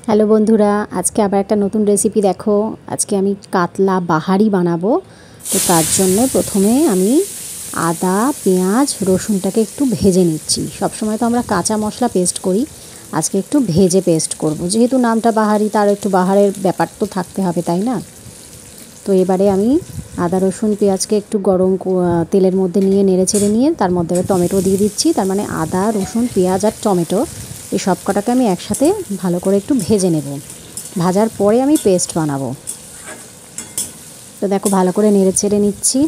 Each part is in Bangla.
হ্যালো বন্ধুরা, আজকে আবার একটা নতুন রেসিপি দেখো। আজকে আমি কাতলা বাহারি বানাবো। তো তার জন্য প্রথমে আমি আদা, পেঁয়াজ, রসুনটাকে একটু ভেজে নিচ্ছি। সবসময় তো আমরা কাঁচা মশলা পেস্ট করি, আজকে একটু ভেজে পেস্ট করব। যেহেতু নামটা বাহারি, তার একটু বাহারের ব্যাপার তো থাকতে হবে, তাই না? তো এবারে আমি আদা, রসুন, পেঁয়াজকে একটু গরম তেলের মধ্যে নিয়ে নেড়েচেড়ে নিয়ে তার মধ্যে টমেটো দিয়ে দিচ্ছি। তার মানে আদা, রসুন, পেঁয়াজ আর টমেটো এই সব কটাকে আমি একসাথে ভালো করে একটু ভেজে নেব। ভাজার পরে আমি পেস্ট বানাবো। তো দেখো ভালো করে নেড়েচেড়ে নিচ্ছি।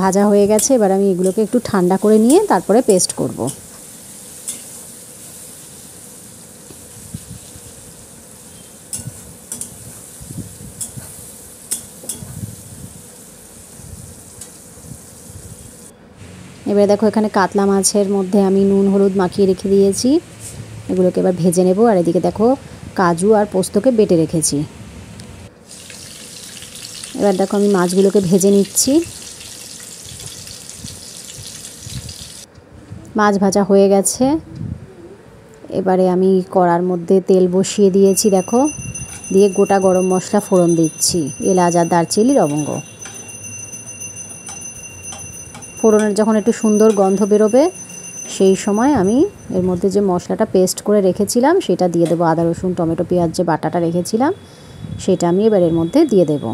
ভাজা হয়ে গেছে, এবার আমি এগুলোকে একটু ঠান্ডা করে নিয়ে তারপরে পেস্ট করব। এবারে দেখো এখানে কাতলা মাছের মধ্যে আমি নুন হলুদ মাখিয়ে রেখে দিয়েছি। এগুলোকে এবার ভেজে নেব। আর এদিকে দেখো কাজু আর পোস্তকে বেটে রেখেছি। এবার দেখো আমি মাছগুলোকে ভেজে নিচ্ছি। মাছ ভাজা হয়ে গেছে। এবারে আমি কড়ার মধ্যে তেল বসিয়ে দিয়েছি দেখো, দিয়ে গোটা গরম মশলা ফোড়ন দিচ্ছি, এলাচ আর দারচিনি লবঙ্গ। ফোড়নের যখন একটু সুন্দর গন্ধ বেরোবে সেই সময় আমি এর মধ্যে যে মশলাটা পেস্ট করে রেখেছিলাম সেটা দিয়ে দেবো। আদা রসুন টমেটো পেঁয়াজ যে বাটাটা রেখেছিলাম সেটা আমি এবার এর মধ্যে দিয়ে দেব।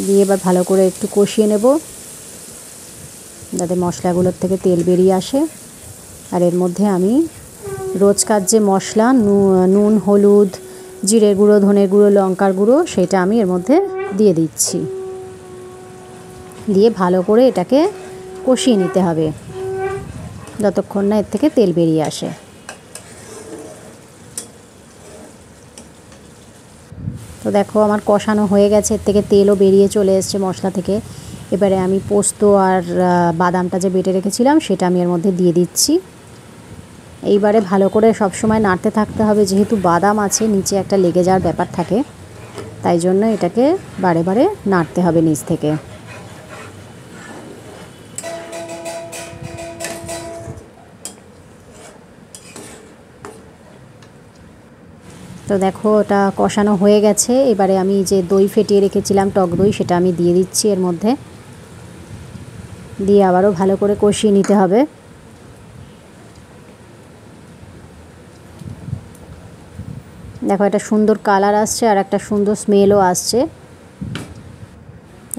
দিয়ে এবার ভালো করে একটু কষিয়ে নেব যাতে মশলাগুলোর থেকে তেল বেরিয়ে আসে। আর এর মধ্যে আমি রোজকার যে মশলা নুন হলুদ জিরে গুঁড়ো ধনে গুঁড়ো লঙ্কার গুঁড়ো সেটা আমি এর মধ্যে দিয়ে দিচ্ছি। দিয়ে ভালো করে এটাকে কষিয়ে নিতে হবে যতক্ষণ না এর থেকে তেল বেরিয়ে আসে। তো দেখো আমার কষানো হয়ে গেছে, এর থেকে তেলও বেরিয়ে চলে এসছে মশলা থেকে। এবারে আমি পোস্ত আর বাদামটা যে বেটে রেখেছিলাম সেটা আমি এর মধ্যে দিয়ে দিচ্ছি। এইবারে ভালো করে সবসময় নাড়তে থাকতে হবে, যেহেতু বাদাম আছে নিচে একটা লেগে যাওয়ার ব্যাপার থাকে, তাই জন্য এটাকে বারে বারে নাড়তে হবে নিচ থেকে। তো দেখো ওটা কষানো হয়ে গেছে। এবারে আমি যে দই ফেটিয়ে রেখেছিলাম টক দই সেটা আমি দিয়ে দিচ্ছি এর মধ্যে, দিয়ে আবারও ভালো করে কষিয়ে নিতে হবে। দেখো একটা সুন্দর কালার আসছে আর একটা সুন্দর স্মেলও আসছে।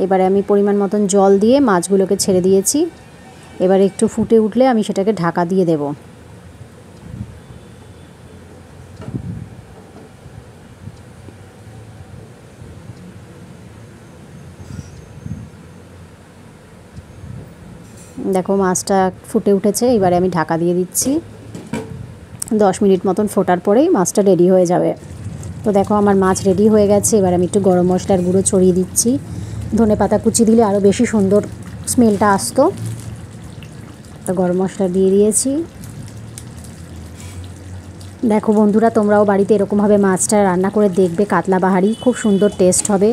এবারে আমি পরিমাণ মতন জল দিয়ে মাছগুলোকে ছেড়ে দিয়েছি। এবার একটু ফুটে উঠলে আমি সেটাকে ঢাকা দিয়ে দেব। দেখো মাছটা ফুটে উঠেছে, এবারে আমি ঢাকা দিয়ে দিচ্ছি। 10 মিনিট মতন ফোটার পরেই মাছটা রেডি হয়ে যাবে। তো দেখো আমার মাছ রেডি হয়ে গেছে। এবার আমি একটু গরম মশলার গুঁড়ো ছড়িয়ে দিচ্ছি। ধনে পাতা কুচি দিলে আরও বেশি সুন্দর স্মেলটা আসতো। তো গরম মশলা দিয়ে দিয়েছি। দেখো বন্ধুরা, তোমরাও বাড়িতে এরকমভাবে মাছটা রান্না করে দেখবে, কাতলা বাহারি খুব সুন্দর টেস্ট হবে।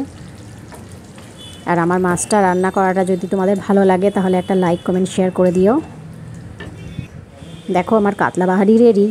আর আমার মাছটা রান্না করাটা যদি তোমাদের ভালো লাগে তাহলে একটা লাইক কমেন্ট শেয়ার করে দিও। দেখো আমার কাতলা বাহারি রেডি।